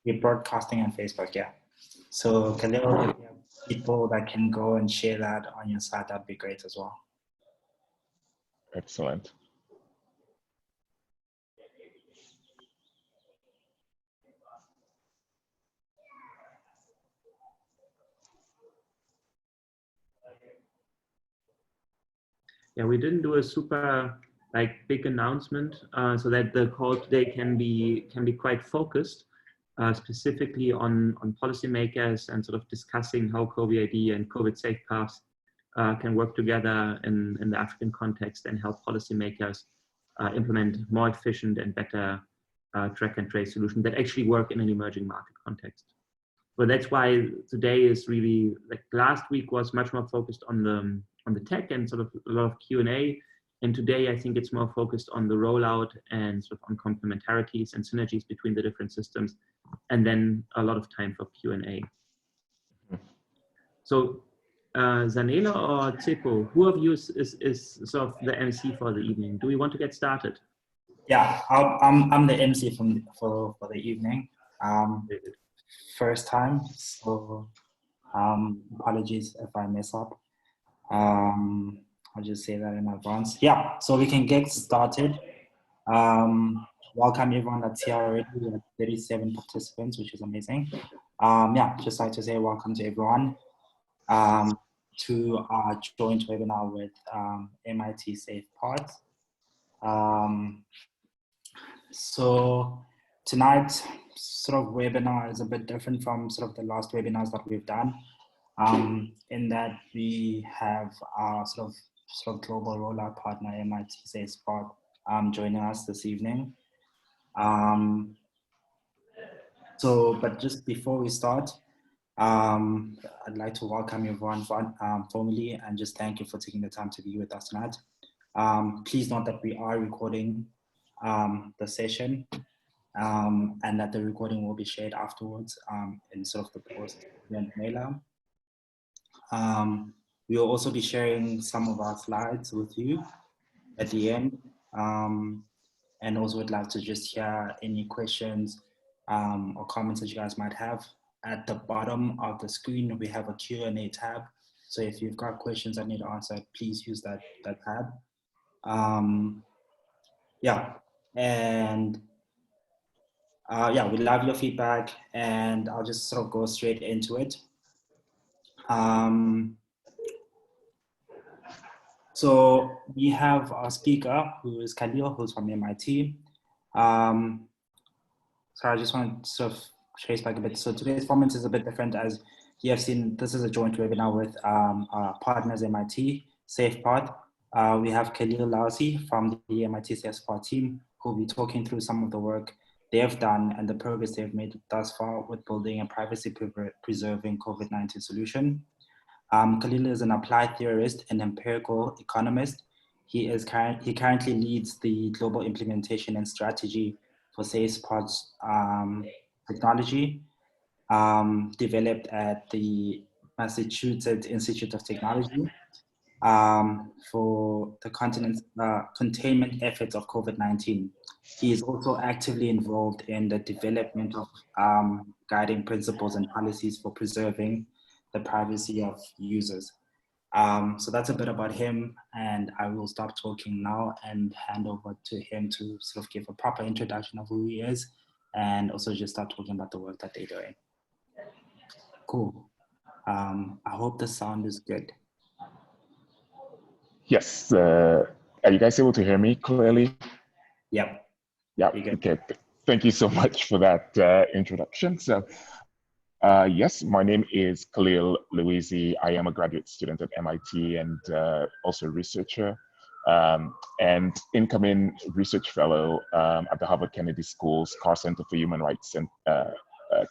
We're broadcasting on Facebook, yeah. So Khahlil, if you have people that can go and share that on your site, that'd be great as well. Excellent. Yeah, we didn't do a super big announcement, so that the call today can be quite focused, specifically on policymakers and sort of discussing how Covi-ID and COVID Safepaths can work together in the African context and help policymakers implement more efficient and better track and trace solutions that actually work in an emerging market context. So that's why today is really, like last week was much more focused on the tech and sort of a lot of Q&A. And today I think it's more focused on the rollout and sort of on complementarities and synergies between the different systems, and then a lot of time for Q&A. So Zanela or Tsepo, who of you is sort of the MC for the evening? Do we want to get started? Yeah, I'm the MC for the evening. First time, so apologies if I mess up. I'll just say that in advance. Yeah, so we can get started. Welcome everyone that's here already. We have 37 participants, which is amazing. Yeah, just like to say welcome to everyone to our joint webinar with MIT Safepaths. So tonight's sort of webinar is a bit different from sort of the last webinars that we've done, in that we have our sort of global rollout partner, MIT Safepaths, joining us this evening. But just before we start, I'd like to welcome everyone formally and just thank you for taking the time to be with us tonight. Please note that we are recording the session, and that the recording will be shared afterwards in sort of the post-event mailer. We will also be sharing some of our slides with you at the end, and also would like to just hear any questions or comments that you guys might have. At the bottom of the screen, we have a Q&A tab. So if you've got questions that need answered, please use that tab. Yeah, and yeah, we love your feedback, and I'll just sort of go straight into it. So we have our speaker, who is Khahlil, who's from MIT. So I just want to sort of trace back a bit. So today's format is a bit different. As you have seen, this is a joint webinar with our partners, MIT Safepaths. We have Khahlil Louisy from the MIT Safepaths team, who will be talking through some of the work they have done and the progress they've made thus far with building a privacy-preserving COVID-19 solution. Khahlil is an applied theorist and empirical economist. He currently leads the Global Implementation and Strategy for Safepaths technology, developed at the Massachusetts Institute of Technology for the containment efforts of COVID-19. He is also actively involved in the development of guiding principles and policies for preserving the privacy of users. So that's a bit about him, and I will stop talking now and hand over to him to sort of give a proper introduction of who he is, and also just start talking about the work that they're doing. Cool. I hope the sound is good. Yes. Are you guys able to hear me clearly? Yep. Yeah. Okay. Thank you so much for that introduction. So, yes, my name is Khahlil Louisy. I am a graduate student at MIT and also a researcher and incoming research fellow at the Harvard Kennedy School's Carr Center for Human Rights and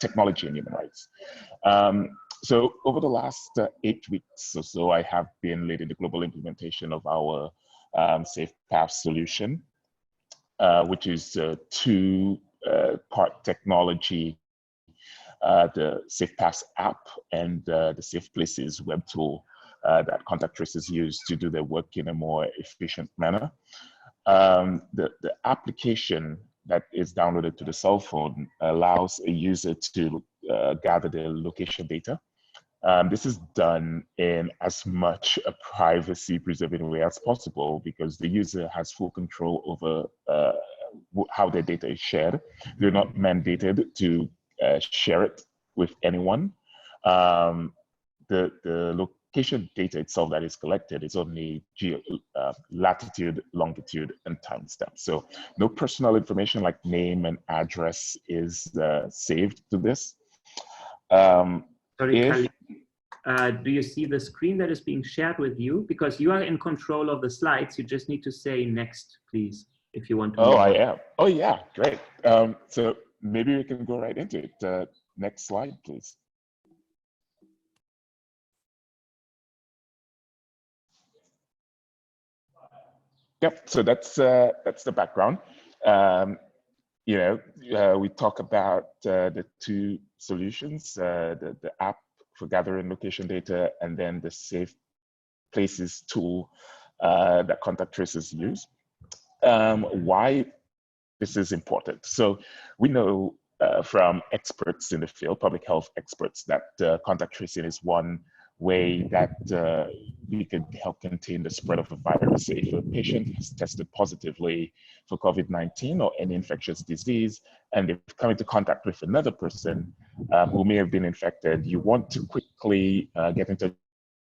Technology and Human Rights. So over the last 8 weeks or so, I have been leading the global implementation of our Safepaths solution, which is a two-part technology, the Safepaths app and the Safe Places web tool that contact tracers use to do their work in a more efficient manner. The application that is downloaded to the cell phone allows a user to gather the location data. This is done in as much a privacy-preserving way as possible because the user has full control over how their data is shared. They're not mandated to share it with anyone. The location data itself that is collected is only latitude, longitude, and timestamp. So no personal information like name and address is saved to this. Sorry, Khahlil, do you see the screen that is being shared with you? Because you are in control of the slides. You just need to say next, please, if you want to. Oh, I am. Oh, yeah, great. So maybe we can go right into it. Next slide, please. Yep. So that's the background. You know, we talk about the two solutions: the app for gathering location data, and then the Safe Places tool that contact tracers use. Why this is important? So we know from experts in the field, public health experts, that contact tracing is one way that we could help contain the spread of a virus. So if a patient has tested positively for COVID-19 or any infectious disease, and they've come into contact with another person who may have been infected, you want to quickly get in touch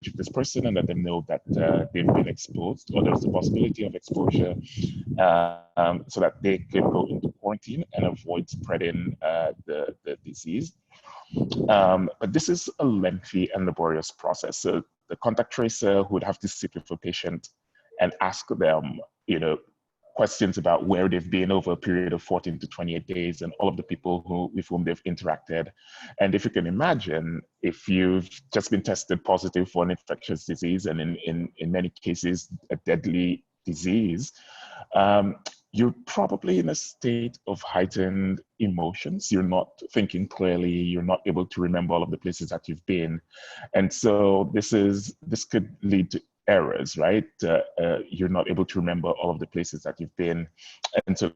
with this person and let them know that they've been exposed or there's the possibility of exposure so that they can go into quarantine and avoid spreading the disease. But this is a lengthy and laborious process. So the contact tracer would have to sit with a patient and ask them, you know, questions about where they've been over a period of 14 to 28 days and all of the people with whom they've interacted. And if you can imagine, if you've just been tested positive for an infectious disease and in many cases a deadly disease, you're probably in a state of heightened emotions. You're not thinking clearly. You're not able to remember all of the places that you've been. And so this could lead to errors, right? You're not able to remember all of the places that you've been. And so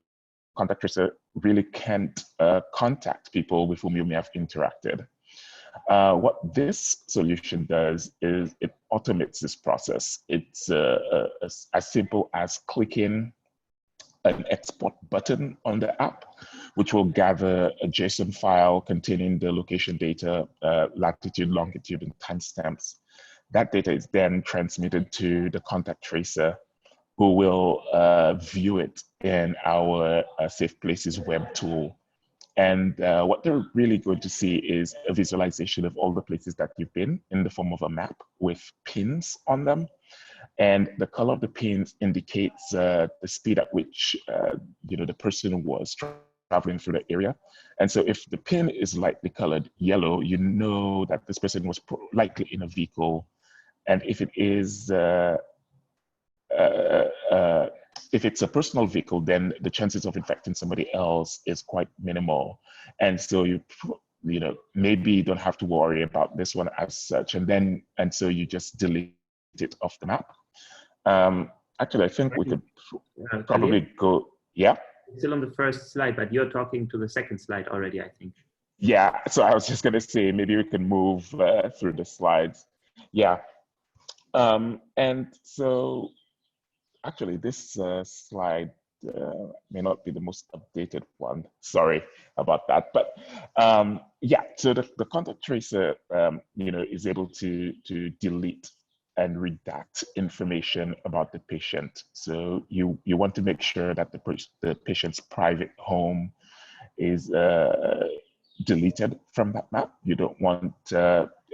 contact tracer really can't contact people with whom you may have interacted. What this solution does is it automates this process. It's as simple as clicking an export button on the app, which will gather a JSON file containing the location data, latitude, longitude, and timestamps. That data is then transmitted to the contact tracer, who will view it in our Safe Places web tool. And what they're really going to see is a visualization of all the places that you've been in the form of a map with pins on them. And the color of the pins indicates the speed at which the person was traveling through the area. And so if the pin is lightly colored yellow, you know that this person was likely in a vehicle. And if it is if it's a personal vehicle, then the chances of infecting somebody else is quite minimal. And so you maybe don't have to worry about this one as such. And so you just delete it off the map. Actually, I think we could probably go, yeah? Still on the first slide, but you're talking to the second slide already, I think. Yeah, so I was just gonna say, maybe we can move through the slides. Yeah, and so actually this slide may not be the most updated one. Sorry about that, but yeah, so the contact tracer, is able to delete and redact information about the patient. So you want to make sure that the patient's private home is deleted from that map. You don't want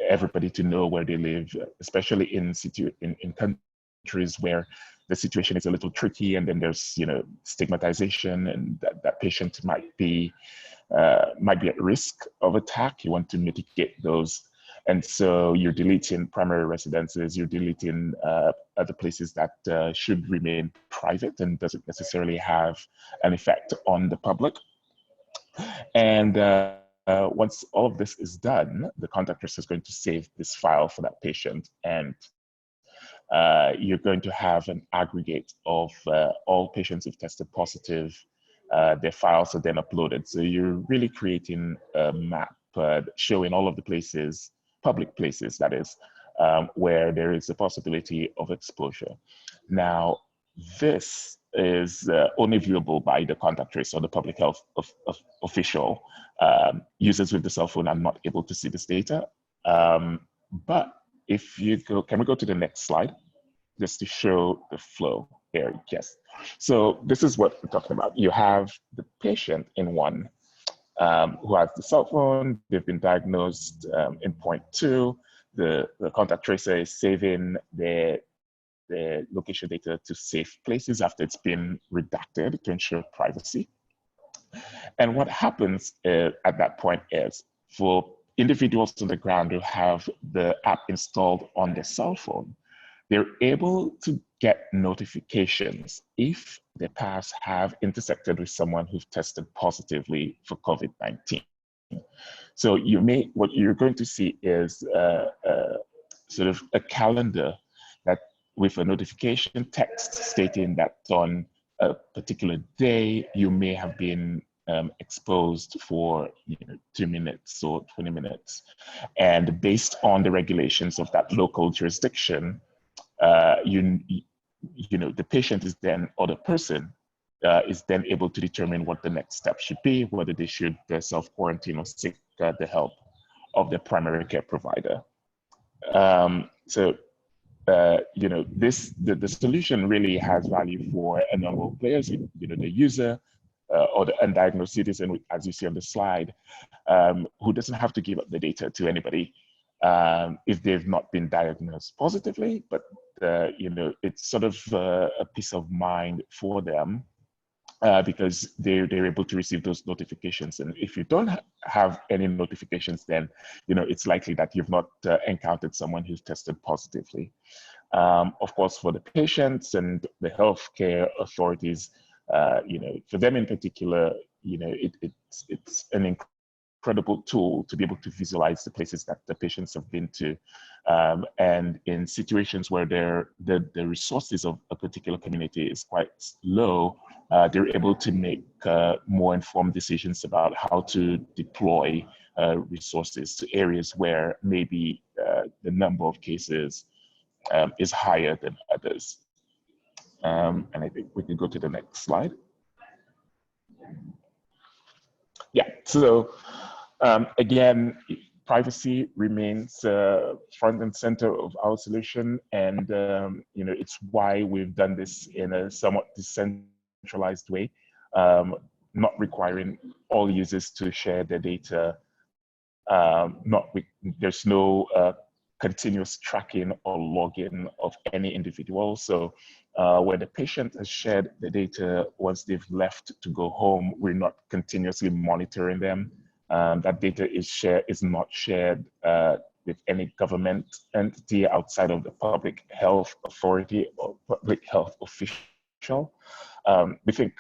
everybody to know where they live, especially in countries where the situation is a little tricky, and then there's stigmatization, and that patient might be at risk of attack. You want to mitigate those. And so you're deleting primary residences, you're deleting other places that should remain private and doesn't necessarily have an effect on the public. And once all of this is done, the contact tracer is going to save this file for that patient. And you're going to have an aggregate of all patients who've tested positive their files are then uploaded. So you're really creating a map showing all of the places, public places that is, where there is a possibility of exposure. Now, this is only viewable by the contact tracer or the public health official. Users with the cell phone are not able to see this data. But if you go, can we go to the next slide? Just to show the flow here, yes. So this is what we're talking about. You have the patient in one who has the cell phone, they've been diagnosed in point 2, the contact tracer is saving their location data to safe places after it's been redacted to ensure privacy. And what happens at that point is for individuals on the ground who have the app installed on their cell phone, they're able to get notifications if their paths have intersected with someone who's tested positively for COVID-19. So what you're going to see is sort of a calendar that with a notification text stating that on a particular day, you may have been exposed for 2 minutes or 20 minutes. And based on the regulations of that local jurisdiction, the patient is then, or the person is then able to determine what the next step should be, whether they should self-quarantine or seek the help of their primary care provider. The solution really has value for a number of players, the user or the undiagnosed citizen, as you see on the slide, who doesn't have to give up the data to anybody if they've not been diagnosed positively, but it's sort of a peace of mind for them because they're able to receive those notifications. And if you don't have any notifications, then it's likely that you've not encountered someone who's tested positively. Of course, for the patients and the healthcare authorities, for them in particular, it's an incredible tool to be able to visualize the places that the patients have been to. And in situations where the resources of a particular community is quite low, they're able to make more informed decisions about how to deploy resources to areas where maybe the number of cases is higher than others. And I think we can go to the next slide. Yeah, so again, privacy remains front and center of our solution, and it's why we've done this in a somewhat decentralized way, not requiring all users to share their data. There's no continuous tracking or logging of any individual. So when the patient has shared the data, once they've left to go home, we're not continuously monitoring them. That data is not shared with any government entity outside of the public health authority or public health official. We think,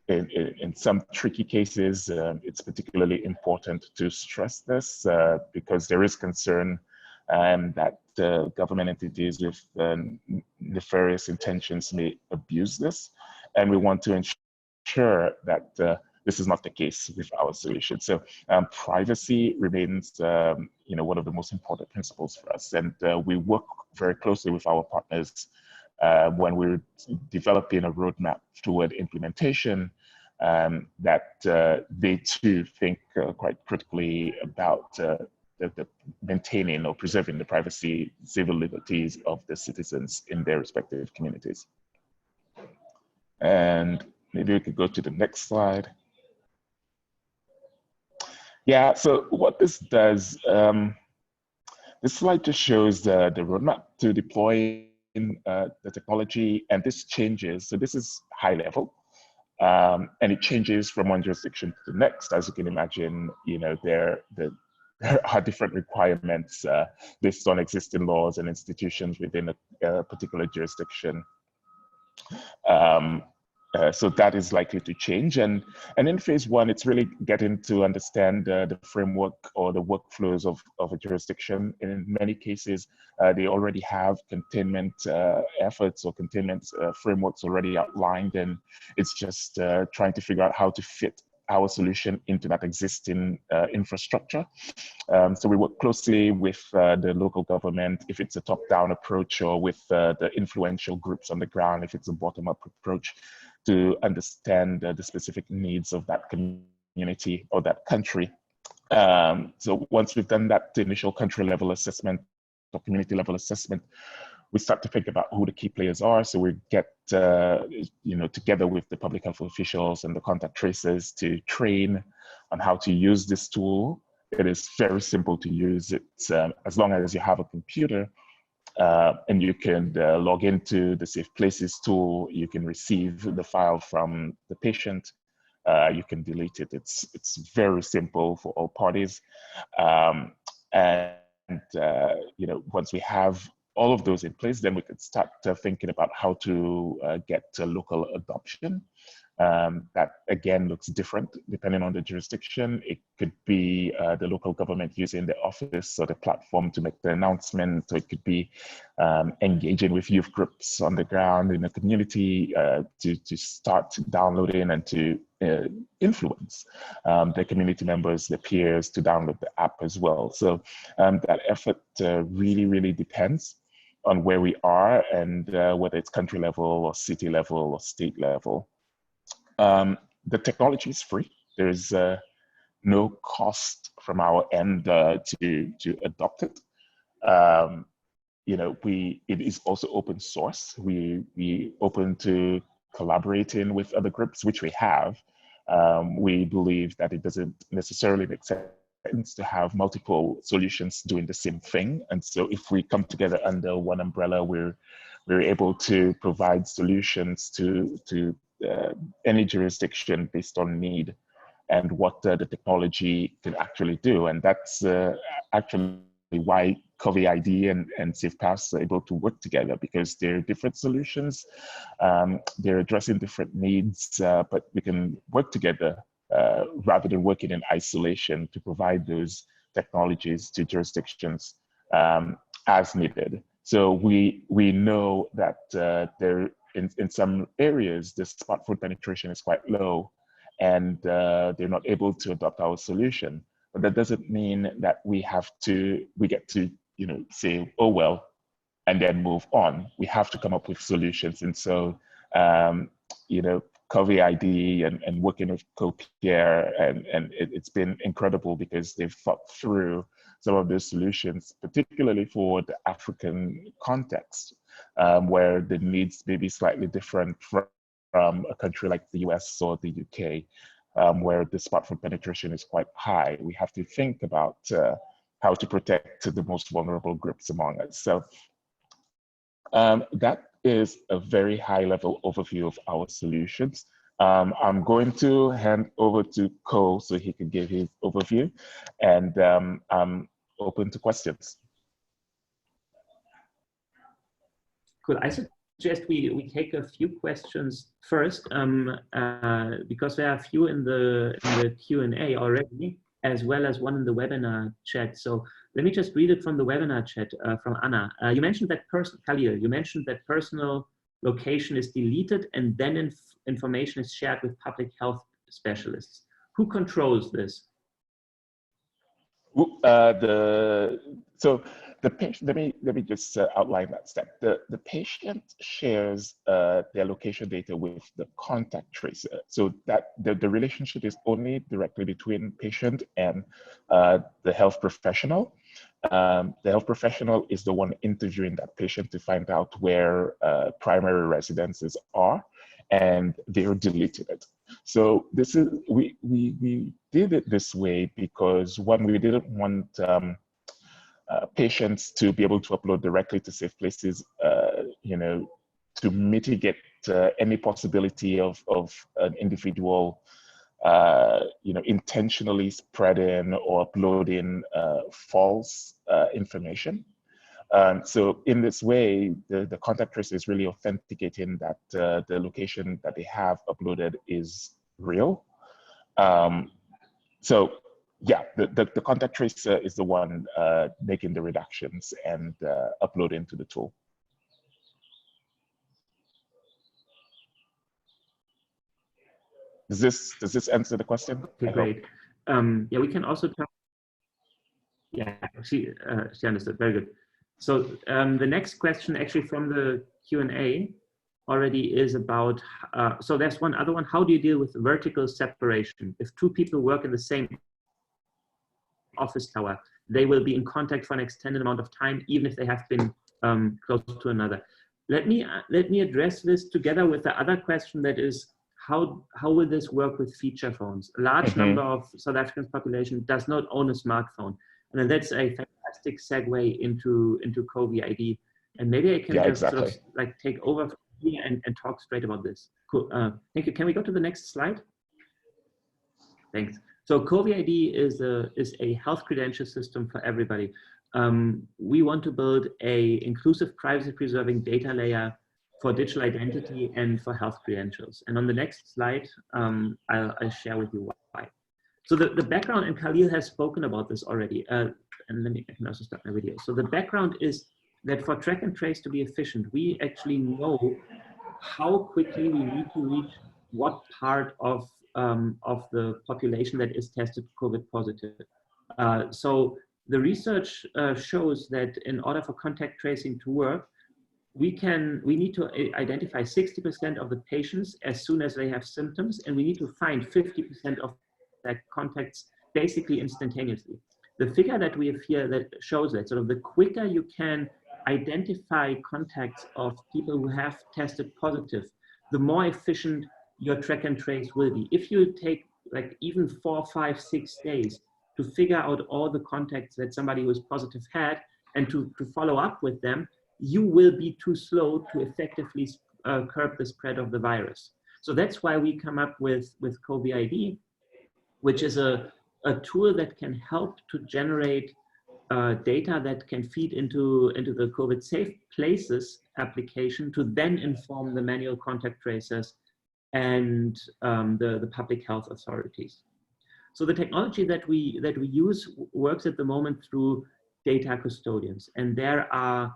in some tricky cases, it's particularly important to stress this because there is concern that government entities with nefarious intentions may abuse this. And we want to ensure that this is not the case with our solution. So privacy remains one of the most important principles for us. And we work very closely with our partners when we're developing a roadmap toward implementation, that they too think quite critically about the maintaining or preserving the privacy, civil liberties of the citizens in their respective communities. And maybe we could go to the next slide. Yeah, so what this does, this slide just shows the roadmap to deploy the technology, and this changes. So this is high level, and it changes from one jurisdiction to the next. As you can imagine, there are different requirements based on existing laws and institutions within a particular jurisdiction. So that is likely to change. And in phase one, it's really getting to understand the framework or the workflows of a jurisdiction. In many cases, they already have containment efforts or containment frameworks already outlined. And it's just trying to figure out how to fit our solution into that existing infrastructure. So we work closely with the local government, if it's a top-down approach, or with the influential groups on the ground, if it's a bottom-up approach, to understand the specific needs of that community or that country. So once we've done that initial country level assessment or community level assessment, we start to think about who the key players are. So we get, together with the public health officials and the contact tracers to train on how to use this tool. It is very simple to use. It's as long as you have a computer, and you can log into the Safe Places tool. You can receive the file from the patient. You can delete it. It's very simple for all parties. Once we have all of those in place, then we could start thinking about how to get local adoption. That again looks different depending on the jurisdiction. It could be the local government using the office or the platform to make the announcement, or it could be engaging with youth groups on the ground in the community to start downloading and to influence the community members, the peers, to download the app as well. So that effort really, really depends on where we are and whether it's country level or city level or state level. The technology is free. There's no cost from our end to adopt it. It is also open source. We open to collaborating with other groups, which we have. We believe that it doesn't necessarily make sense to have multiple solutions doing the same thing. And so if we come together under one umbrella, we're able to provide solutions to any jurisdiction based on need and what the technology can actually do. And that's actually why Covi-ID and Safepaths are able to work together, because they're different solutions. They're addressing different needs, but we can work together rather than working in isolation to provide those technologies to jurisdictions as needed. So we know that in some areas, the smartphone penetration is quite low, and they're not able to adopt our solution. But that doesn't mean that we get to say, oh well, and then move on. We have to come up with solutions. And so Covi-ID and working with Co-Pierre, and it's been incredible because they've thought through some of those solutions, particularly for the African context, where the needs may be slightly different from a country like the US or the UK, where the smartphone penetration is quite high. We have to think about how to protect the most vulnerable groups among us. So that is a very high-level overview of our solutions. I'm going to hand over to Co so he can give his overview, and I'm open to questions. Cool. I suggest we take a few questions first, because there are a few in the Q&A already, as well as one in the webinar chat. So let me just read it from the webinar chat from Anna. You mentioned that Khahlil, you mentioned that personal location is deleted and then information is shared with public health specialists. Who controls this? The patient, let me just outline that step. The patient shares their location data with the contact tracer, so that the relationship is only directly between patient and the health professional. The health professional is the one interviewing that patient to find out where primary residences are, and they're deleted it. So this is we did it this way because, one, we didn't want patients to be able to upload directly to Safe Places, to mitigate any possibility of an individual, intentionally spreading or uploading false information. So in this way, the contact tracer is really authenticating that the location that they have uploaded is real. So yeah, the contact tracer is the one making the reductions and uploading to the tool. Does this answer the question? Okay, great. Yeah, we can also talk. Yeah, she understood. Very good. So the next question, actually from the Q&A, already is about. So there's one other one. How do you deal with vertical separation? If two people work in the same office tower, they will be in contact for an extended amount of time, even if they have been close to another. Let me address this together with the other question, that is, how will this work with feature phones? A large number of South African population does not own a smartphone. And that's a fantastic segue into Covi-ID. And maybe I can just sort of like take over from here and talk straight about this. Cool. Thank you. Can we go to the next slide? Thanks. So Covi-ID is a health credential system for everybody. We want to build a inclusive, privacy-preserving data layer for digital identity and for health credentials. And on the next slide, I'll share with you why. So the background, and Khahlil has spoken about this already, and I can also start my video. So the background is that for track and trace to be efficient, we actually know how quickly we need to reach what part of the population that is tested COVID positive. So the research shows that in order for contact tracing to work, we need to identify 60% of the patients as soon as they have symptoms, and we need to find 50% of that contacts basically instantaneously. The figure that we have here that shows that sort of the quicker you can identify contacts of people who have tested positive, the more efficient your track and trace will be. If you take like even 4, 5, 6 days to figure out all the contacts that somebody who is positive had and to follow up with them, you will be too slow to effectively curb the spread of the virus. So that's why we come up with Covi-ID, which is a tool that can help to generate data that can feed into the COVID Safe Places application to then inform the manual contact tracers and the public health authorities. So the technology that we use works at the moment through data custodians, and there are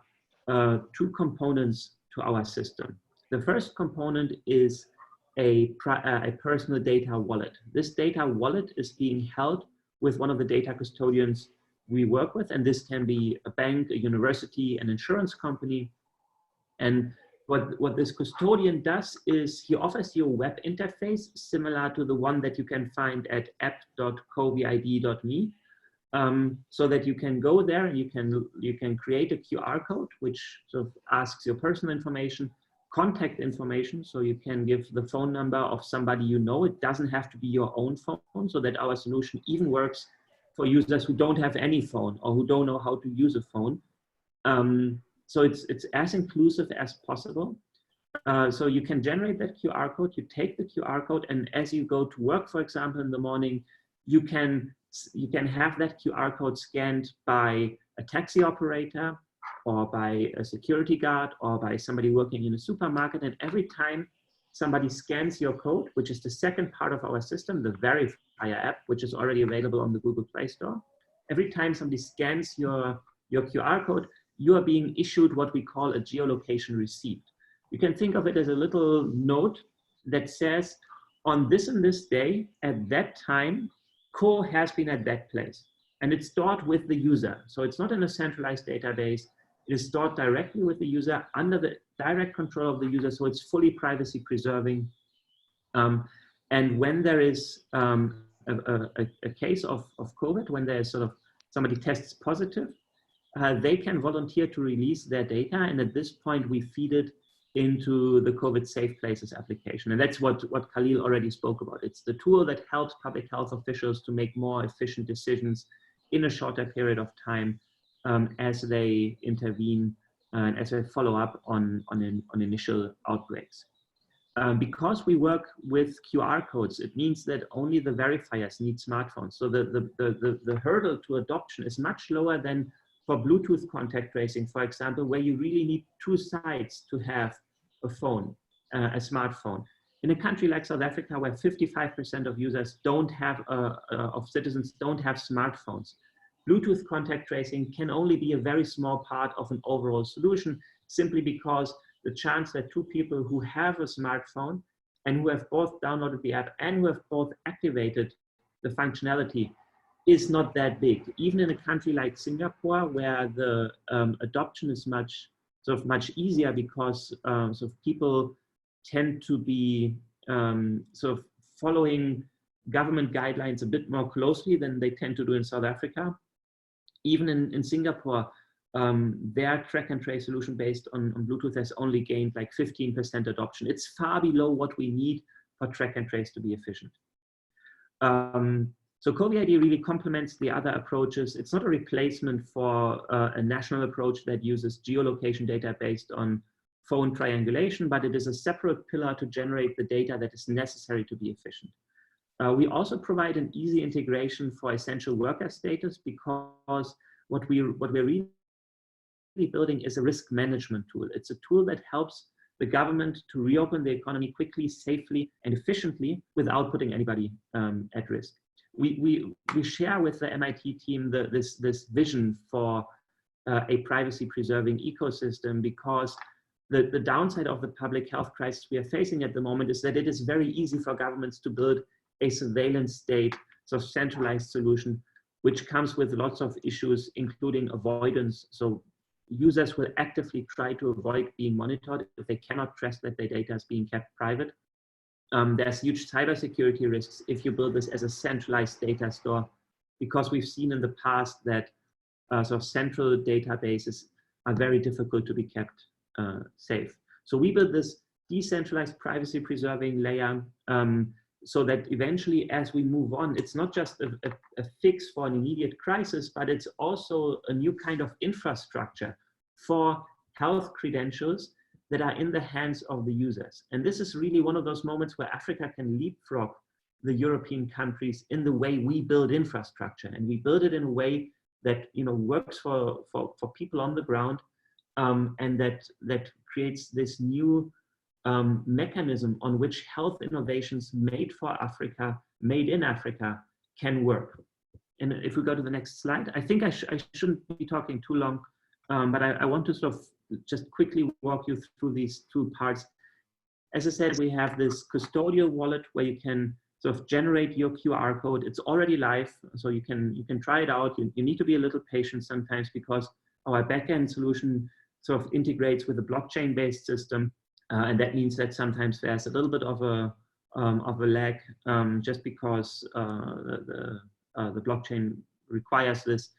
2 components to our system. The first component is a personal data wallet. This data wallet is being held with one of the data custodians we work with, and this can be a bank, a university, an insurance company. And what this custodian does is he offers you a web interface similar to the one that you can find at app.covid.me, so that you can go there and you can create a QR code which sort of asks your personal information, contact information, so you can give the phone number of somebody you know. It doesn't have to be your own phone, so that our solution even works for users who don't have any phone or who don't know how to use a phone. So it's as inclusive as possible. So you can generate that QR code, you take the QR code, and as you go to work, for example, in the morning, you can have that QR code scanned by a taxi operator or by a security guard or by somebody working in a supermarket. And every time somebody scans your code, which is the second part of our system, the Verifier app, which is already available on the Google Play Store, every time somebody scans your QR code, you are being issued what we call a geolocation receipt. You can think of it as a little note that says, on this and this day, at that time, Co has been at that place. And it's stored with the user. So it's not in a centralized database. It is stored directly with the user under the direct control of the user. So it's fully privacy preserving. And when there is a case of COVID, when there is sort of somebody tests positive, they can volunteer to release their data. And at this point, we feed it into the COVID Safe Places application. And that's what Khahlil already spoke about. It's the tool that helps public health officials to make more efficient decisions in a shorter period of time as they intervene and as they follow up on initial outbreaks. Because we work with QR codes, it means that only the verifiers need smartphones. So the hurdle to adoption is much lower than for Bluetooth contact tracing, for example, where you really need two sides to have a phone, a smartphone. In a country like South Africa, where 55% of users don't have, of citizens don't have smartphones, Bluetooth contact tracing can only be a very small part of an overall solution, simply because the chance that two people who have a smartphone and who have both downloaded the app and who have both activated the functionality is not that big. Even in a country like Singapore, where the adoption is much easier because people tend to be following government guidelines a bit more closely than they tend to do in South Africa. Even in Singapore, their track and trace solution based on Bluetooth has only gained like 15% adoption. It's far below what we need for track and trace to be efficient. So Covi-ID really complements the other approaches. It's not a replacement for a national approach that uses geolocation data based on phone triangulation, but it is a separate pillar to generate the data that is necessary to be efficient. We also provide an easy integration for essential worker status, because what we're really building is a risk management tool. It's a tool that helps the government to reopen the economy quickly, safely, and efficiently without putting anybody at risk. We share with the MIT team this vision for a privacy-preserving ecosystem, because the downside of the public health crisis we are facing at the moment is that it is very easy for governments to build a surveillance state, so centralized solution, which comes with lots of issues, including avoidance. So users will actively try to avoid being monitored if they cannot trust that their data is being kept private. There's huge cybersecurity risks if you build this as a centralized data store, because we've seen in the past that central databases are very difficult to be kept safe. So we build this decentralized privacy preserving layer so that eventually, as we move on, it's not just a fix for an immediate crisis, but it's also a new kind of infrastructure for health credentials that are in the hands of the users. And this is really one of those moments where Africa can leapfrog the European countries in the way we build infrastructure. And we build it in a way that works for people on the ground, and that creates this new mechanism on which health innovations made for Africa, made in Africa, can work. And if we go to the next slide, I think I shouldn't be talking too long, but I want to sort of just quickly walk you through these two parts. As I said, we have this custodial wallet where you can sort of generate your QR code. It's already live, so you can try it out. You need to be a little patient sometimes, because our backend solution sort of integrates with a blockchain-based system. And that means that sometimes there's a little bit of a lag, just because the blockchain requires this.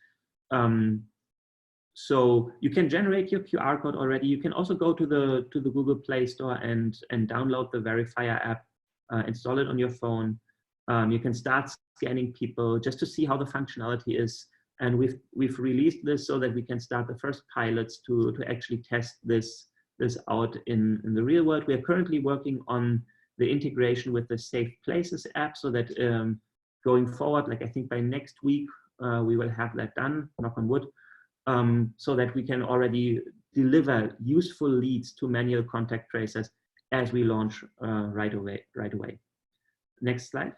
So you can generate your QR code already. You can also go to the Google Play Store and download the Verifier app, install it on your phone. You can start scanning people just to see how the functionality is. And we've released this so that we can start the first pilots to actually test this out in the real world. We are currently working on the integration with the Safe Places app, so that going forward, like I think by next week, we will have that done, knock on wood, so that we can already deliver useful leads to manual contact tracers as we launch right away. Next slide.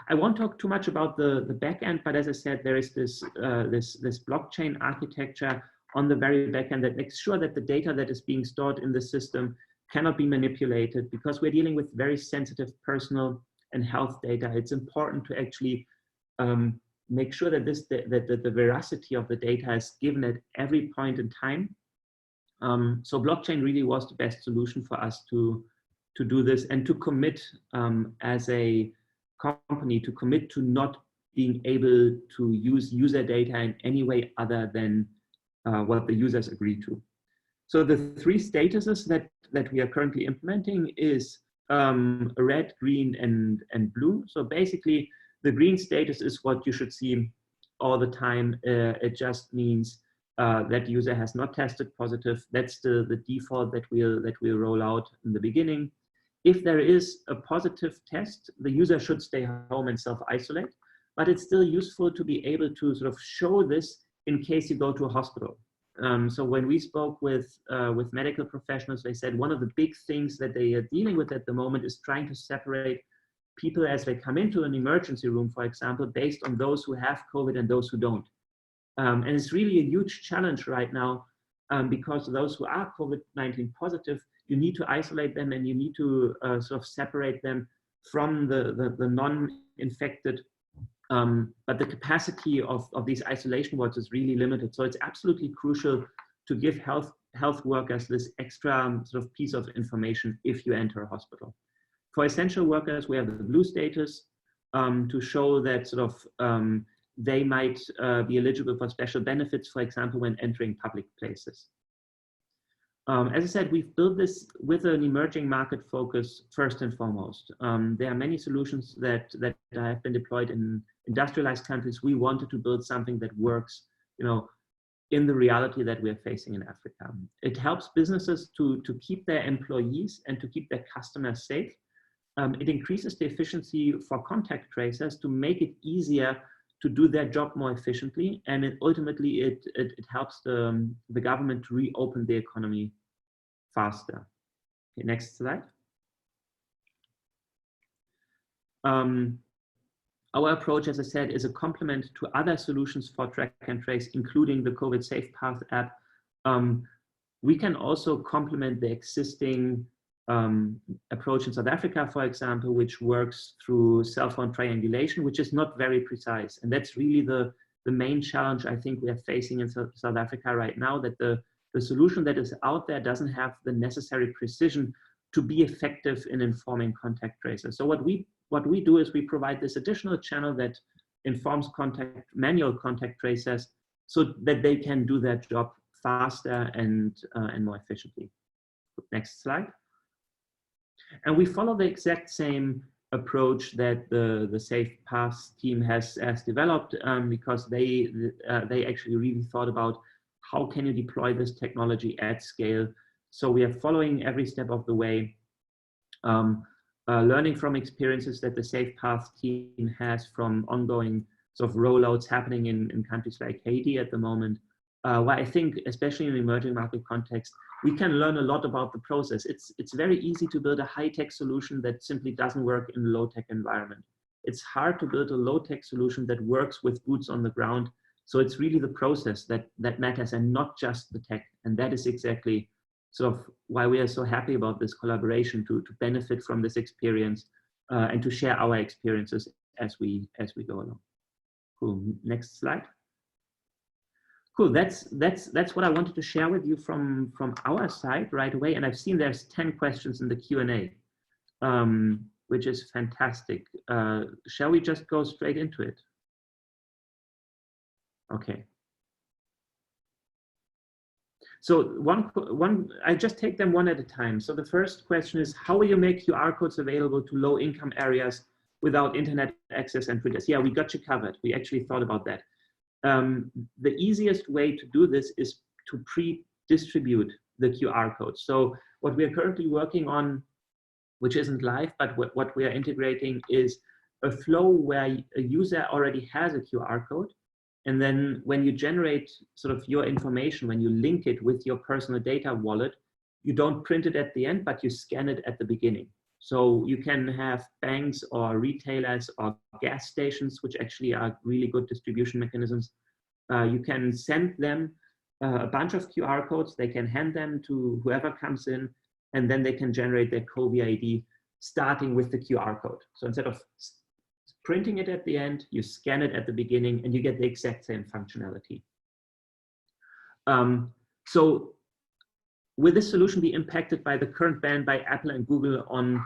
I won't talk too much about the back end, but as I said, there is this blockchain architecture on the very back end that makes sure that the data that is being stored in the system cannot be manipulated, because we're dealing with very sensitive personal and health data. It's important to actually make sure that the veracity of the data is given at every point in time. So blockchain really was the best solution for us to do this, and to commit as a company, to commit to not being able to use user data in any way other than what the users agree to. So the three statuses that we are currently implementing is red, green, and blue. So basically, the green status is what you should see all the time. It just means that user has not tested positive. That's the default that we'll roll out in the beginning. If there is a positive test, the user should stay home and self-isolate, but it's still useful to be able to sort of show this in case you go to a hospital. So when we spoke with medical professionals, they said one of the big things that they are dealing with at the moment is trying to separate people as they come into an emergency room, for example, based on those who have COVID and those who don't. And it's really a huge challenge right now, because those who are COVID-19 positive, you need to isolate them and you need to sort of separate them from the non-infected. But the capacity of these isolation wards is really limited. So it's absolutely crucial to give health workers this extra sort of piece of information if you enter a hospital. For essential workers, we have the blue status to show that sort of they might be eligible for special benefits, for example, when entering public places. As I said, we've built this with an emerging market focus first and foremost. There are many solutions that have been deployed in industrialized countries. We wanted to build something that works, in the reality that we're facing in Africa. It helps businesses to keep their employees and to keep their customers safe. It increases the efficiency for contact tracers to make it easier to do their job more efficiently, and ultimately it helps the government to reopen the economy faster. Okay, next slide. Our approach, as I said, is a complement to other solutions for track and trace, including the COVID Safepaths app. We can also complement the existing approach in South Africa, for example, which works through cell phone triangulation, which is not very precise. And that's really the main challenge I think we are facing in South Africa right now, that the solution that is out there doesn't have the necessary precision to be effective in informing contact tracers. So what we do is we provide this additional channel that informs manual contact tracers so that they can do their job faster and more efficiently. Next slide. And we follow the exact same approach that the Safepaths team has developed, because they actually really thought about how can you deploy this technology at scale. So we are following every step of the way, learning from experiences that the Safepaths team has from ongoing sort of rollouts happening in countries like Haiti at the moment. Where I think, especially in an emerging market context, we can learn a lot about the process. It's very easy to build a high-tech solution that simply doesn't work in a low-tech environment. It's hard to build a low-tech solution that works with boots on the ground. So it's really the process that matters and not just the tech. And that is exactly sort of why we are so happy about this collaboration, to benefit from this experience and to share our experiences as we go along. Cool. Next slide. Cool. That's what I wanted to share with you from our side right away. And I've seen there's 10 questions in the Q&A, which is fantastic. Shall we just go straight into it? Okay. So I just take them one at a time. So the first question is, how will you make QR codes available to low-income areas without internet access and printers? Yeah, we got you covered. We actually thought about that. The easiest way to do this is to pre-distribute the QR codes. So what we are currently working on, which isn't live, but what we are integrating is a flow where a user already has a QR code. And then when you generate sort of your information, when you link it with your personal data wallet, you don't print it at the end, but you scan it at the beginning. So you can have banks or retailers or gas stations, which actually are really good distribution mechanisms. You can send them a bunch of QR codes. They can hand them to whoever comes in, and then they can generate their Covi-ID starting with the QR code. So instead of printing it at the end, you scan it at the beginning, and you get the exact same functionality. So will this solution be impacted by the current ban by Apple and Google on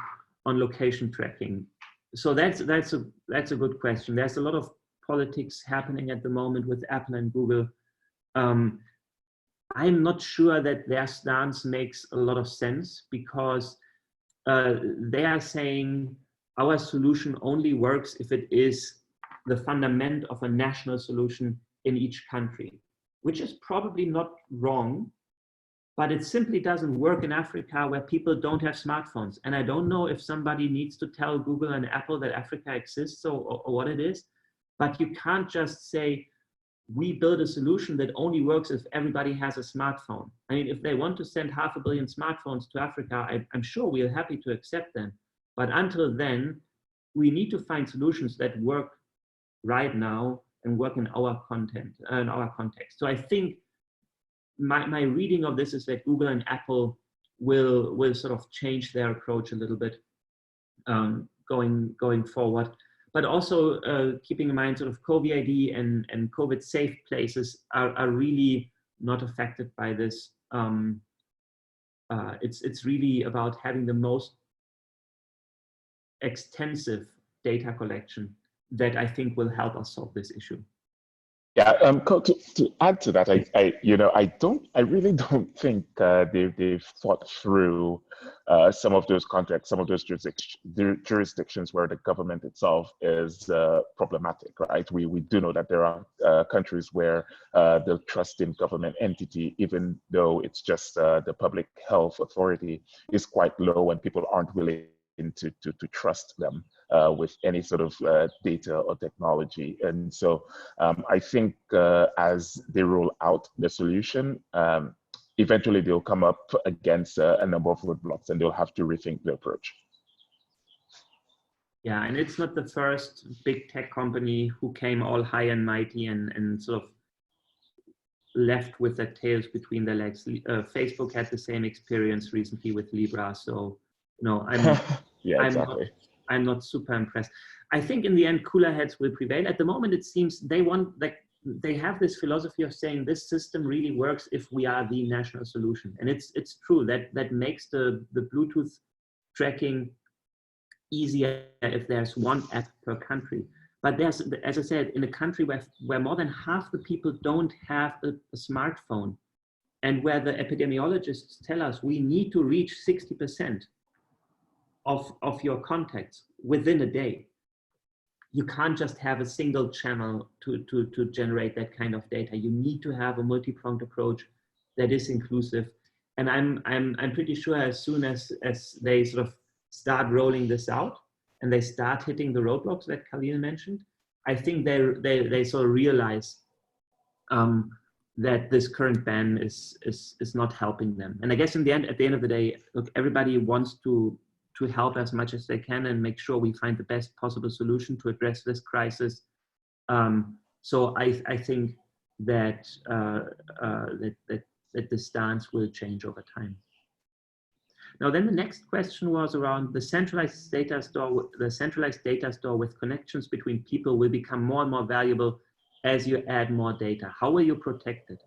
location tracking? So that's a good question. There's a lot of politics happening at the moment with Apple and Google. I'm not sure that their stance makes a lot of sense, because they are saying our solution only works if it is the fundament of a national solution in each country, which is probably not wrong. But it simply doesn't work in Africa, where people don't have smartphones. And I don't know if somebody needs to tell Google and Apple that Africa exists or what it is, but you can't just say we build a solution that only works if everybody has a smartphone. I mean, if they want to send 500 million smartphones to Africa, I'm sure we're happy to accept them. But until then, we need to find solutions that work right now and work in our content, in our context. So I think my reading of this is that Google and Apple will sort of change their approach a little bit going forward. But also keeping in mind sort of Covi-ID and COVID safe places are really not affected by this. It's really about having the most extensive data collection that I think will help us solve this issue. Yeah, to add to that, I really don't think they've thought through some of those contexts, some of those jurisdictions where the government itself is problematic, right? We do know that there are countries where the trust in government entity, even though it's just the public health authority, is quite low, and people aren't willing to trust them with any sort of data or technology. And so I think as they roll out the solution, eventually they'll come up against a number of roadblocks, and they'll have to rethink the approach. Yeah, and it's not the first big tech company who came all high and mighty and sort of left with their tails between their legs. Facebook had the same experience recently with Libra, so yeah, exactly. I'm not super impressed. I think in the end, cooler heads will prevail. At the moment, it seems they have this philosophy of saying this system really works if we are the national solution, and it's true that makes the Bluetooth tracking easier if there's one app per country. But there's, as I said, in a country where more than half the people don't have a smartphone, and where the epidemiologists tell us we need to reach 60% of your contacts within a day. You can't just have a single channel to generate that kind of data. You need to have a multi-pronged approach that is inclusive. And I'm pretty sure as soon as they sort of start rolling this out and they start hitting the roadblocks that Khahlil mentioned, I think they sort of realize that this current ban is not helping them. And I guess at the end of the day, look, everybody wants to help as much as they can and make sure we find the best possible solution to address this crisis. So I think that that the stance will change over time. Now, then the next question was around the centralized data store. The centralized data store with connections between people will become more and more valuable as you add more data. How will you protect it?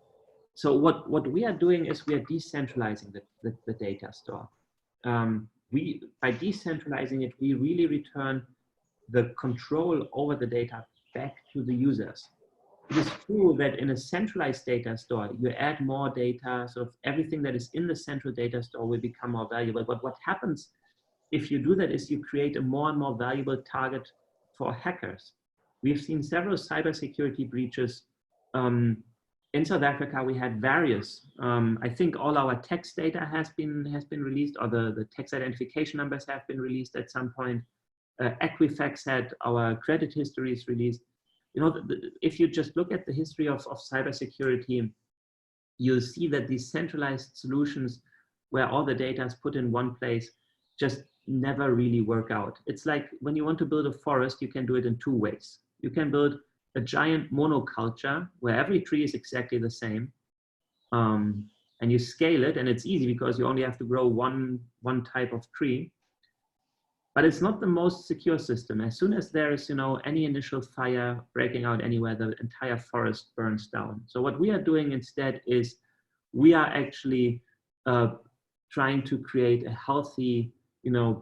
So what we are doing is we are decentralizing the data store. By decentralizing it, we really return the control over the data back to the users. It is true that in a centralized data store, you add more data, sort of everything that is in the central data store will become more valuable. But what happens if you do that is you create a more and more valuable target for hackers. We've seen several cybersecurity breaches. In South Africa, we had various. I think all our text data has been released, or the text identification numbers have been released at some point. Equifax had our credit histories released. You know, if you just look at the history of cybersecurity, you'll see that these centralized solutions where all the data is put in one place just never really work out. It's like when you want to build a forest, you can do it in two ways. You can build a giant monoculture where every tree is exactly the same, and you scale it, and it's easy because you only have to grow one type of tree. But it's not the most secure system. As soon as there is, any initial fire breaking out anywhere, the entire forest burns down. So what we are doing instead is we are actually trying to create a healthy,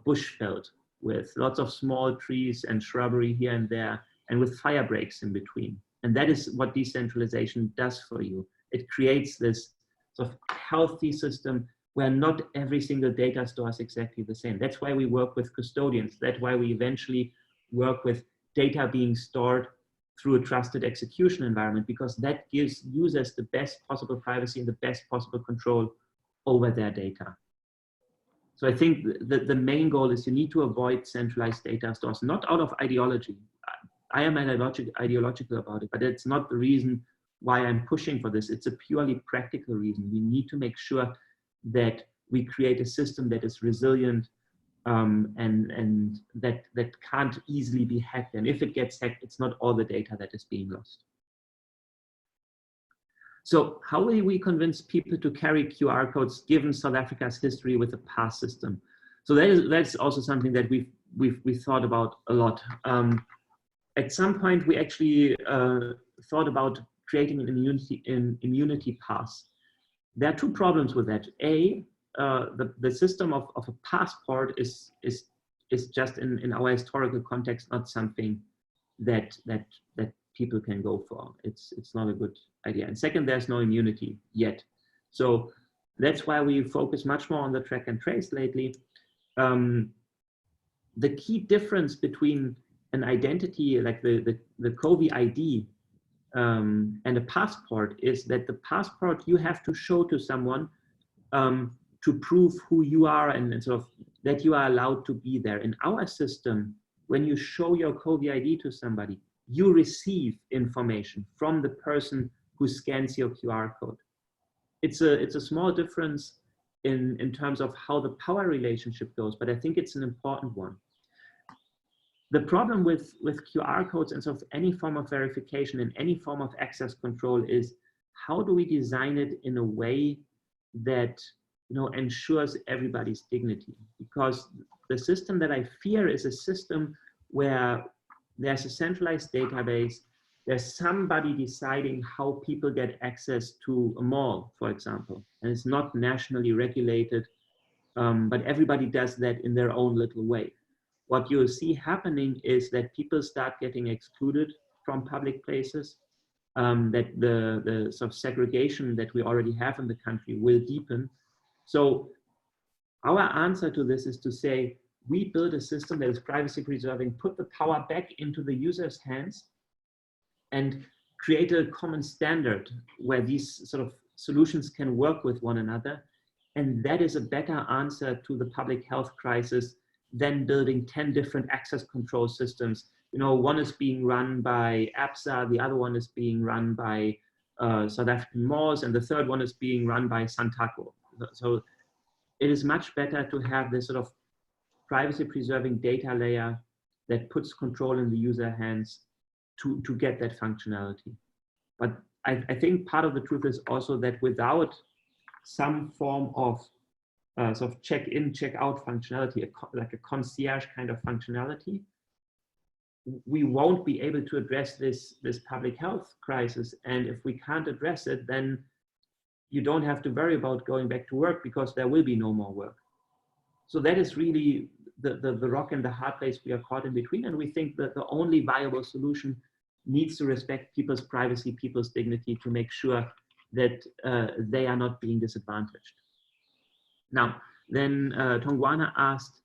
bush belt with lots of small trees and shrubbery here and there, and with fire breaks in between. And that is what decentralization does for you. It creates this sort of healthy system where not every single data store is exactly the same. That's why we work with custodians. That's why we eventually work with data being stored through a trusted execution environment, because that gives users the best possible privacy and the best possible control over their data. So I think the main goal is you need to avoid centralized data stores, not out of ideology. I am ideological about it, but it's not the reason why I'm pushing for this. It's a purely practical reason. We need to make sure that we create a system that is resilient and that can't easily be hacked. And if it gets hacked, it's not all the data that is being lost. So how will we convince people to carry QR codes given South Africa's history with the pass system? So that's also something that we've thought about a lot. At some point, we actually thought about creating an immunity pass. There are two problems with that. A, the system of a passport is just in our historical context not something that people can go for. It's not a good idea. And second, there's no immunity yet. So that's why we focus much more on the track and trace lately. The key difference between an identity like the Covi-ID and a passport is that the passport you have to show to someone to prove who you are and sort of that you are allowed to be there. In our system, when you show your Covi-ID to somebody, you receive information from the person who scans your QR code. It's a small difference in terms of how the power relationship goes, but I think it's an important one. The problem with QR codes and sort of any form of verification and any form of access control is how do we design it in a way that ensures everybody's dignity? Because the system that I fear is a system where there's a centralized database, there's somebody deciding how people get access to a mall, for example, and it's not nationally regulated, but everybody does that in their own little way. What you'll see happening is that people start getting excluded from public places, that the sort of segregation that we already have in the country will deepen. So our answer to this is to say, we build a system that is privacy preserving, put the power back into the user's hands, and create a common standard where these sort of solutions can work with one another. And that is a better answer to the public health crisis than building 10 different access control systems. One is being run by APSA, the other one is being run by South African malls, and the third one is being run by Santaco. So it is much better to have this sort of privacy preserving data layer that puts control in the user hands to get that functionality. But I think part of the truth is also that without some form of sort of check-in, check-out functionality, like a concierge kind of functionality, we won't be able to address this public health crisis. And if we can't address it, then you don't have to worry about going back to work because there will be no more work. So that is really the rock and the hard place we are caught in between. And we think that the only viable solution needs to respect people's privacy, people's dignity, to make sure that they are not being disadvantaged. Now, then Tongwana asked,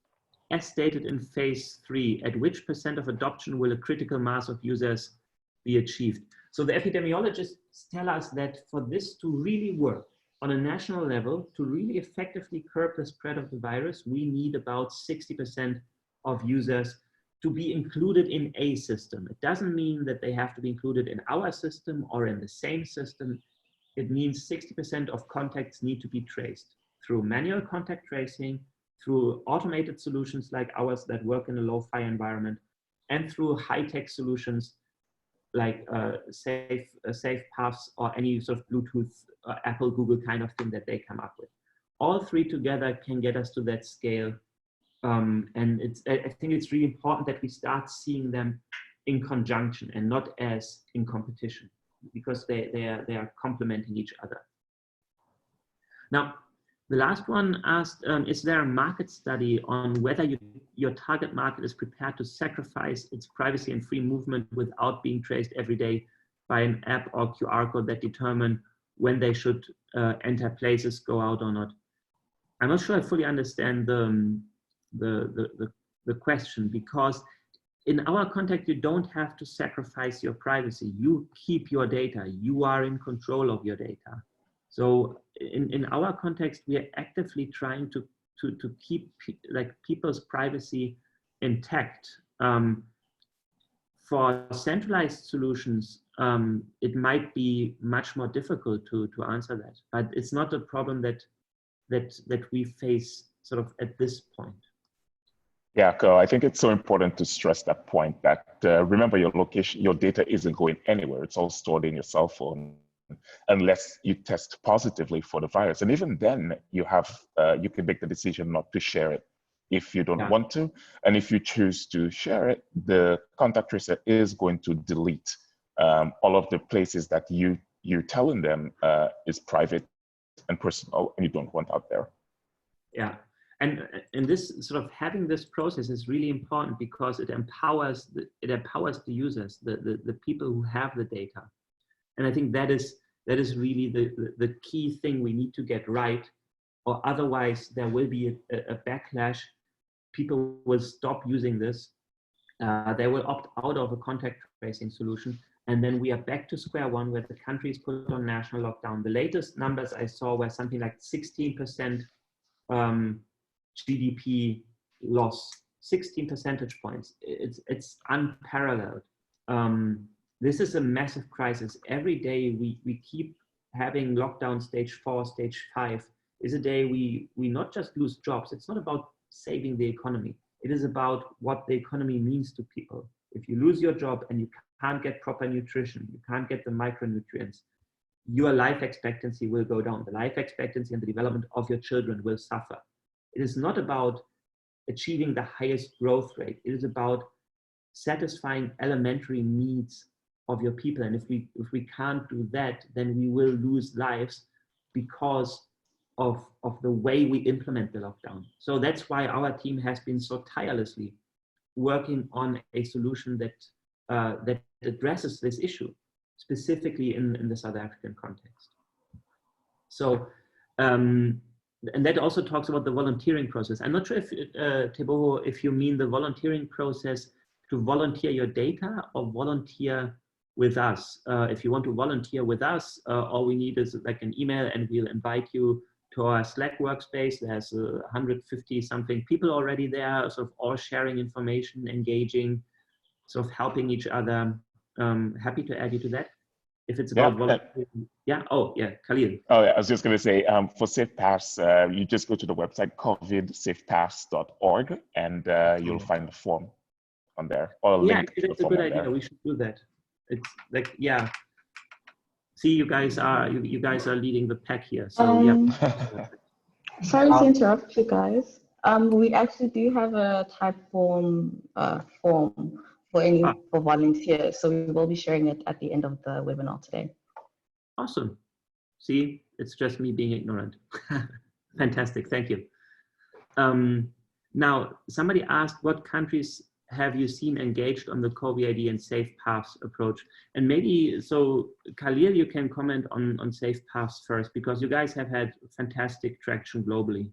as stated in phase 3, at which % of adoption will a critical mass of users be achieved? So the epidemiologists tell us that for this to really work on a national level, to really effectively curb the spread of the virus, we need about 60% of users to be included in a system. It doesn't mean that they have to be included in our system or in the same system. It means 60% of contacts need to be traced through manual contact tracing, through automated solutions like ours that work in a low-fi environment, and through high-tech solutions like Safepaths or any sort of Bluetooth, Apple, Google kind of thing that they come up with. All three together can get us to that scale. And I think it's really important that we start seeing them in conjunction and not as in competition, because they are complementing each other. Now, the last one asked, is there a market study on whether your target market is prepared to sacrifice its privacy and free movement without being traced every day by an app or QR code that determine when they should enter places, go out or not? I'm not sure I fully understand the question, because in our context, you don't have to sacrifice your privacy. You keep your data. You are in control of your data. So in our context, we are actively trying to keep like people's privacy intact for centralized solutions, it might be much more difficult to answer that, but it's not a problem that we face sort of at this point. Yeah, I think it's so important to stress that point that remember your location, your data isn't going anywhere. It's all stored in your cell phone unless you test positively for the virus. And even then you have, you can make the decision not to share it if you don't want to. And if you choose to share it, the contact tracer is going to delete all of the places that you're telling them is private and personal and you don't want out there. Yeah. And this sort of having this process is really important because it empowers the users, the people who have the data. And I think that is really the key thing we need to get right, or otherwise there will be a backlash. People will stop using this. They will opt out of a contact tracing solution. And then we are back to square one where the country is put on national lockdown. The latest numbers I saw were something like 16% GDP loss, 16 percentage points. It's unparalleled. This is a massive crisis. Every day we keep having lockdown stage 4, stage 5 is a day we not just lose jobs. It's not about saving the economy. It is about what the economy means to people. If you lose your job and you can't get proper nutrition, you can't get the micronutrients, your life expectancy will go down. The life expectancy and the development of your children will suffer. It is not about achieving the highest growth rate. It is about satisfying elementary needs of your people. And if we can't do that, then we will lose lives because of the way we implement the lockdown. So that's why our team has been so tirelessly working on a solution that addresses this issue, specifically in the South African context. So, and that also talks about the volunteering process. I'm not sure if, Teboho, if you mean the volunteering process to volunteer your data or volunteer with us. If you want to volunteer with us, all we need is like an email and we'll invite you to our Slack workspace. There's 150 something people already there, sort of all sharing information, engaging, sort of helping each other. Happy to add you to that. If it's about volunteering. Yeah, oh yeah, Khahlil. Oh, yeah, I was just going to say, for Safepaths, you just go to the website covidsafepaths.org and you'll find the form on there. Or a link to the it's a form good idea. there. We should do that. It's like, yeah. See, you guys are leading the pack here. So yeah. Sorry to interrupt you guys. We actually do have a type form for volunteers, so we will be sharing it at the end of the webinar today. Awesome. See, it's just me being ignorant. Fantastic, thank you. Now, somebody asked, what countries have you seen engaged on the Covi-ID and Safepaths approach? And maybe, so Khahlil, you can comment on Safepaths first, because you guys have had fantastic traction globally.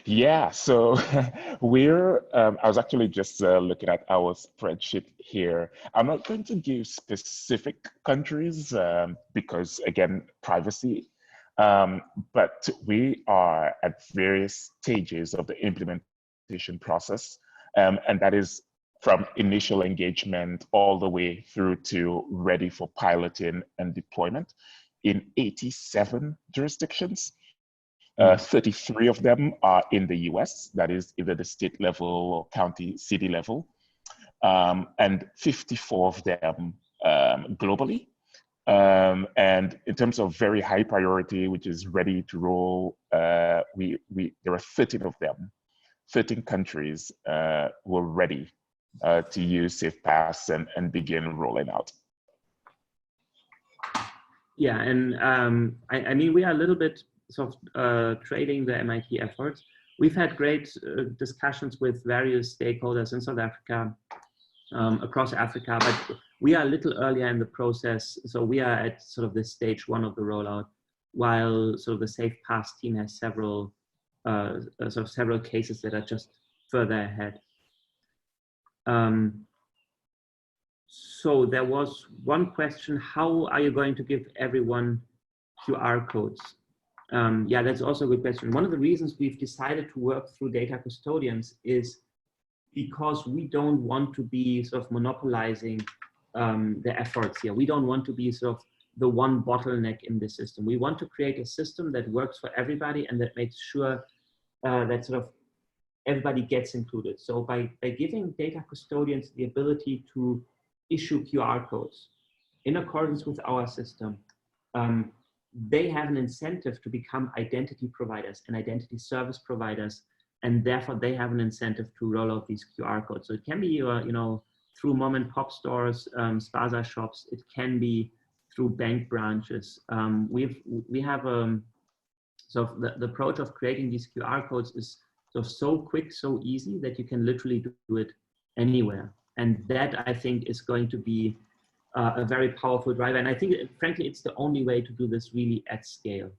Yeah, so we're, I was actually just looking at our spreadsheet here. I'm not going to give specific countries because, again, privacy, but we are at various stages of the implementation process, and that is from initial engagement all the way through to ready for piloting and deployment in 87 jurisdictions. 33 of them are in the US, that is either the state level or county, city level, and 54 of them globally. And in terms of very high priority, which is ready to roll, there are 13 of them, 13 countries who are ready to use Safepaths and begin rolling out. Yeah, and I mean, we are a little bit sort of trading the MIT efforts. We've had great discussions with various stakeholders in South Africa, across Africa, but we are a little earlier in the process. So we are at sort of the stage 1 of the rollout, while sort of the Safepaths team has several cases that are just further ahead. So there was one question, how are you going to give everyone QR codes? Yeah, that's also a good question. One of the reasons we've decided to work through data custodians is because we don't want to be sort of monopolizing the efforts here. We don't want to be sort of the one bottleneck in the system. We want to create a system that works for everybody and that makes sure that sort of everybody gets included. So by giving data custodians the ability to issue QR codes in accordance with our system, they have an incentive to become identity providers and identity service providers, and therefore they have an incentive to roll out these QR codes. So it can be, you know, through mom and pop stores, spaza shops. It can be through bank branches. We have so the approach of creating these QR codes is so quick, so easy that you can literally do it anywhere. And that, I think, is going to be a very powerful driver. And I think, frankly, it's the only way to do this really at scale.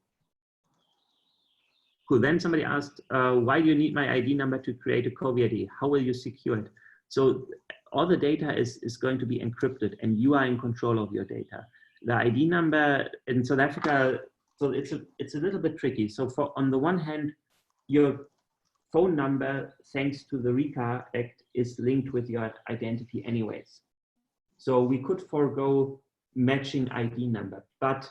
Cool. Then somebody asked, why do you need my ID number to create a Covi-ID? How will you secure it? So all the data is going to be encrypted, and you are in control of your data. The ID number in South Africa, so it's a little bit tricky. So on the one hand, your phone number, thanks to the RICA Act, is linked with your identity anyways. So we could forego matching ID number. But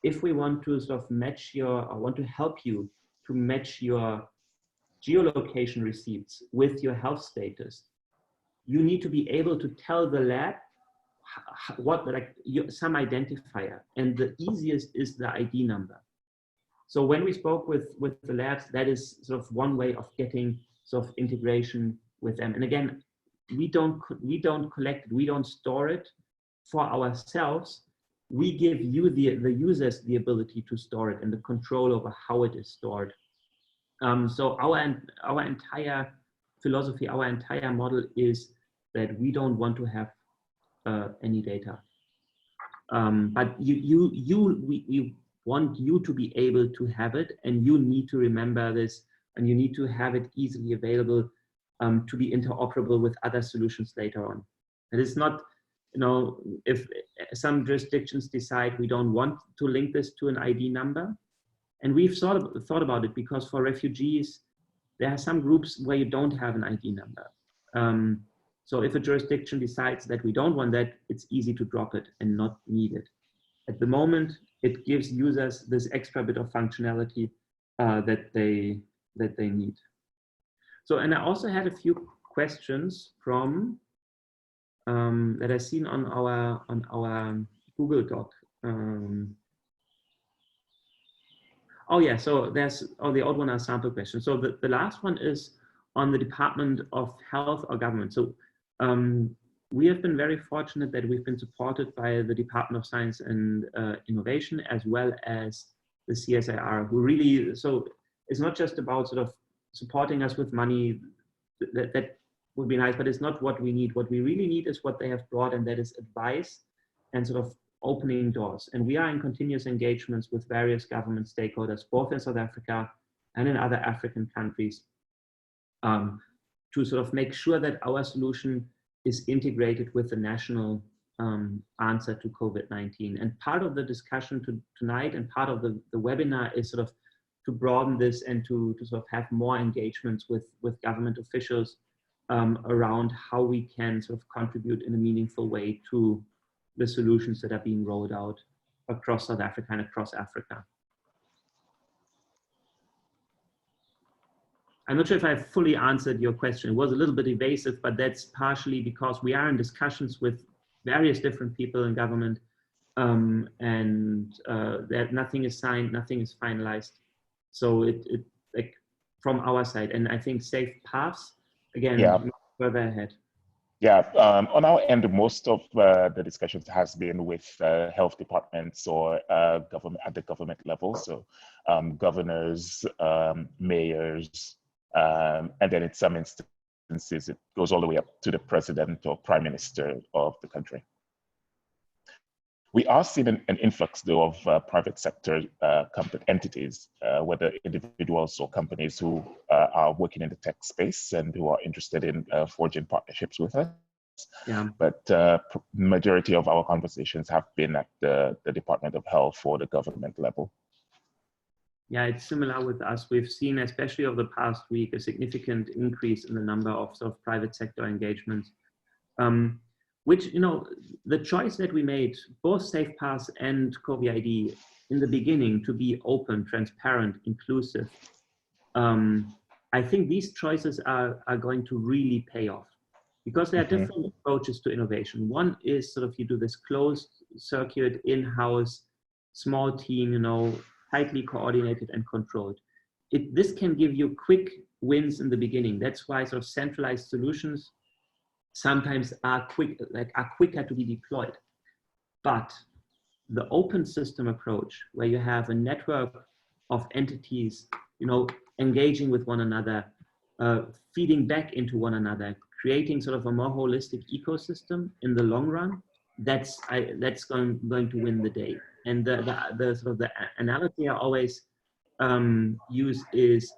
if we want to sort of match or want to help you to match your geolocation receipts with your health status, you need to be able to tell the lab some identifier. And the easiest is the ID number. So when we spoke with the labs, that is sort of one way of getting sort of integration with them. And again, we don't collect it, we don't store it for ourselves. We give you the users the ability to store it and the control over how it is stored. So our entire philosophy, our entire model is that we don't want to have any data, but we want you to be able to have it, and you need to remember this, and you need to have it easily available to be interoperable with other solutions later on. It is not, you know, if some jurisdictions decide we don't want to link this to an ID number, and we've thought about it, because for refugees, there are some groups where you don't have an ID number. So if a jurisdiction decides that we don't want that, it's easy to drop it and not need it. At the moment, it gives users this extra bit of functionality that they need. So, and I also had a few questions from that I've seen on our Google Doc. Oh yeah, so there's, the old one are sample questions. So the last one is on the Department of Health or Government. So we have been very fortunate that we've been supported by the Department of Science and Innovation, as well as the CSIR, who really, so it's not just about sort of supporting us with money, that would be nice, but it's not what we need. What we really need is what they have brought, and that is advice and sort of opening doors. And we are in continuous engagements with various government stakeholders, both in South Africa and in other African countries, to sort of make sure that our solution is integrated with the national answer to COVID-19. And part of the discussion tonight and part of the webinar is sort of to broaden this and to sort of have more engagements with government officials around how we can sort of contribute in a meaningful way to the solutions that are being rolled out across South Africa and across Africa. I'm not sure if I fully answered your question. It was a little bit evasive, but that's partially because we are in discussions with various different people in government, and that nothing is signed, nothing is finalized. So it like from our side, and I think Safepaths, again, further ahead. Yeah, on our end, most of the discussions has been with health departments or government at the government level. So governors, mayors, and then in some instances, it goes all the way up to the president or prime minister of the country. We are seeing an influx, though, of private sector entities, whether individuals or companies who are working in the tech space and who are interested in forging partnerships with us. Yeah. But majority of our conversations have been at the Department of Health or the government level. Yeah, it's similar with us. We've seen, especially over the past week, a significant increase in the number of sort of private sector engagements, which, you know, the choice that we made, both Safepaths and Covi-ID, in the beginning to be open, transparent, inclusive, I think these choices are going to really pay off, because there are different approaches to innovation. One is sort of you do this closed circuit, in-house, small team, you know, tightly coordinated and controlled. This can give you quick wins in the beginning. That's why sort of centralized solutions sometimes are quicker to be deployed. But the open system approach, where you have a network of entities, you know, engaging with one another, feeding back into one another, creating sort of a more holistic ecosystem in the long run, that's going to win the day. And the sort of the analogy I always use is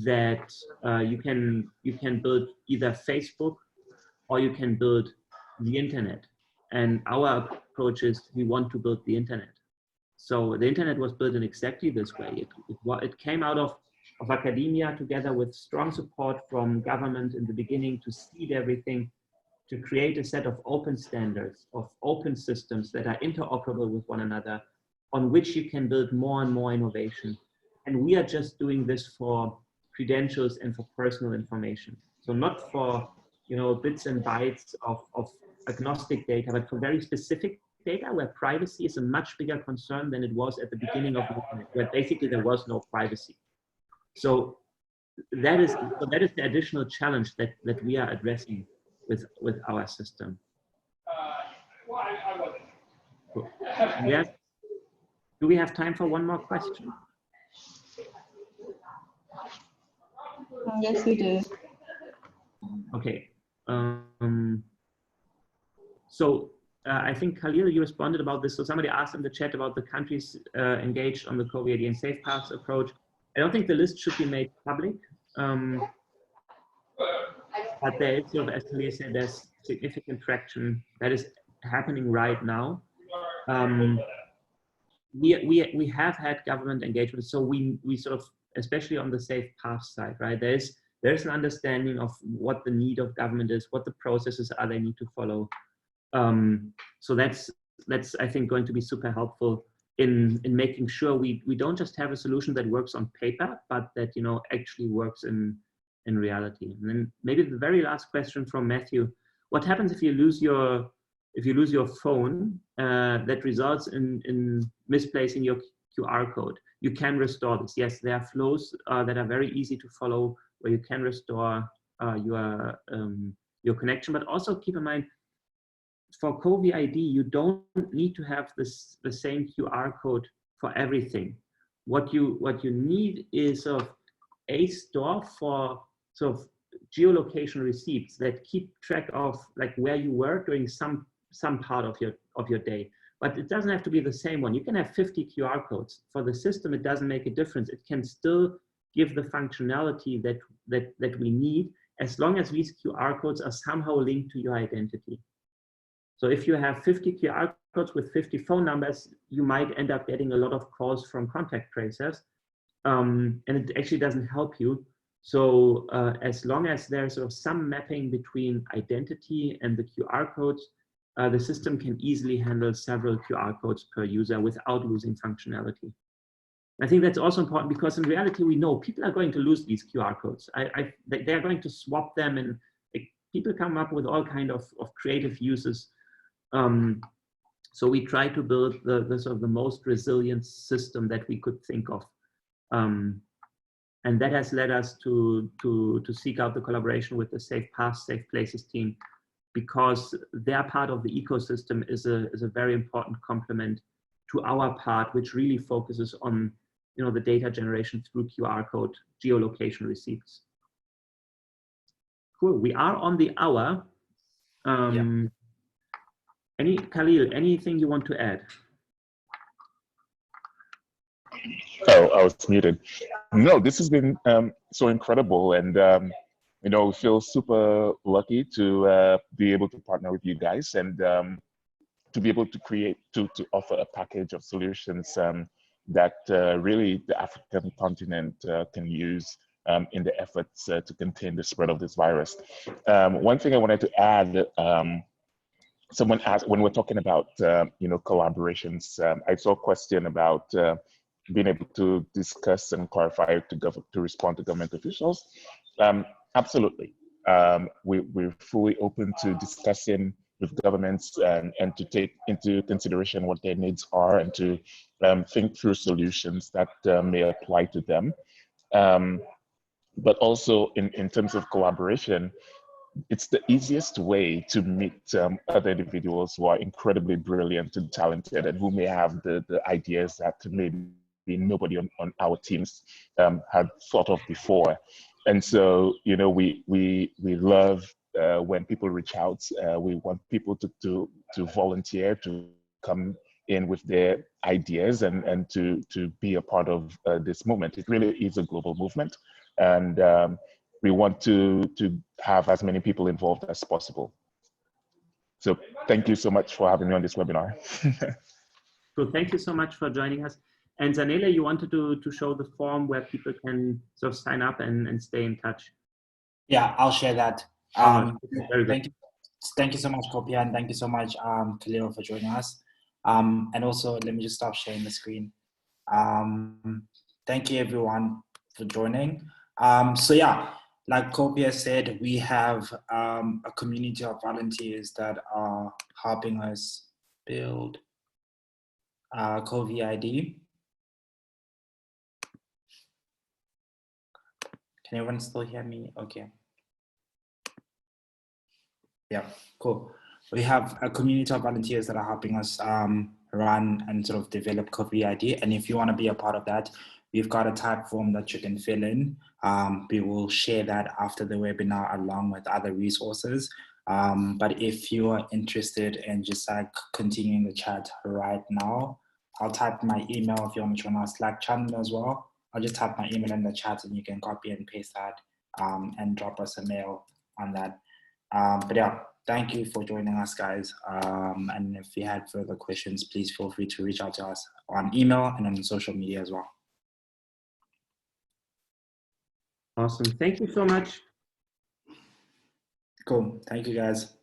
that you can build either Facebook or you can build the internet. And our approach is we want to build the internet. So the internet was built in exactly this way. It came out of academia together with strong support from government in the beginning to seed everything, to create a set of open standards, of open systems that are interoperable with one another, on which you can build more and more innovation. And we are just doing this for credentials and for personal information. So not for, you know, bits and bytes of agnostic data, but for very specific data where privacy is a much bigger concern than it was at the beginning of the internet, where basically there was no privacy. So that is the additional challenge that we are addressing with our system. Cool. Yes. Do we have time for one more question? Yes, we do. Okay. So I think Khahlil, you responded about this. So somebody asked in the chat about the countries engaged on the Covi-ID and Safepaths approach. I don't think the list should be made public. But there is, sort of, as Khahlil said, there's significant traction that is happening right now. We have had government engagement, so we sort of, especially on the Safepaths side, right? There's an understanding of what the need of government is, what the processes are they need to follow. So that's I think going to be super helpful in making sure we don't just have a solution that works on paper, but that, you know, actually works in reality. And then maybe the very last question from Matthew: what happens if you lose your phone? That results in misplacing your QR code. You can restore this. Yes, there are flows that are very easy to follow where you can restore your connection. But also keep in mind, for Covi-ID, you don't need to have the same QR code for everything. What you need is sort of a store for sort of geolocation receipts that keep track of like where you were during some part of your day. But it doesn't have to be the same one. You can have 50 QR codes. For the system, it doesn't make a difference. It can still give the functionality that we need, as long as these QR codes are somehow linked to your identity. So if you have 50 QR codes with 50 phone numbers, you might end up getting a lot of calls from contact tracers, and it actually doesn't help you. So as long as there's sort of some mapping between identity and the QR codes, the system can easily handle several QR codes per user without losing functionality. I think that's also important, because in reality, we know people are going to lose these QR codes. They are going to swap them, and people come up with all kinds of creative uses. So we try to build the sort of the most resilient system that we could think of. And that has led us to seek out the collaboration with the Safepaths, Safe Places team, because their part of the ecosystem is a very important complement to our part, which really focuses on, you know, the data generation through QR code geolocation receipts. Cool. We are on the hour. Yeah. Khahlil, anything you want to add? Oh, I was muted. No, this has been so incredible, and you know, we feel super lucky to be able to partner with you guys, and to be able to offer a package of solutions that really the African continent can use in the efforts to contain the spread of this virus. One thing I wanted to add, someone asked when we're talking about collaborations. I saw a question about being able to discuss and clarify to respond to government officials. Absolutely, we're fully open to discussing with governments and to take into consideration what their needs are and to think through solutions that may apply to them. But also in terms of collaboration, it's the easiest way to meet other individuals who are incredibly brilliant and talented and who may have the ideas that maybe nobody on our teams had thought of before. And so, we love when people reach out. We want people to volunteer, to come in with their ideas and to be a part of this movement. It really is a global movement. And we want to have as many people involved as possible. So thank you so much for having me on this webinar. So thank you so much for joining us. And Zanele, you wanted to show the form where people can sort of sign up and stay in touch. Yeah, I'll share that. Very good. Thank you so much, Co-Pierre, and thank you so much, Khahlil, for joining us. And also, let me just stop sharing the screen. Thank you, everyone, for joining. So yeah, like Co-Pierre said, we have a community of volunteers that are helping us build Covi-ID. Can everyone still hear me? Okay. Yeah, cool. We have a community of volunteers that are helping us run and sort of develop Covi-ID. And if you want to be a part of that, we've got a type form that you can fill in. We will share that after the webinar along with other resources. But if you are interested in just like continuing the chat right now, I'll type my email if you want to join our Slack channel as well. I'll just type my email in the chat and you can copy and paste that and drop us a mail on that. But yeah, thank you for joining us, guys. And if you had further questions, please feel free to reach out to us on email and on social media as well. Awesome. Thank you so much. Cool. Thank you, guys.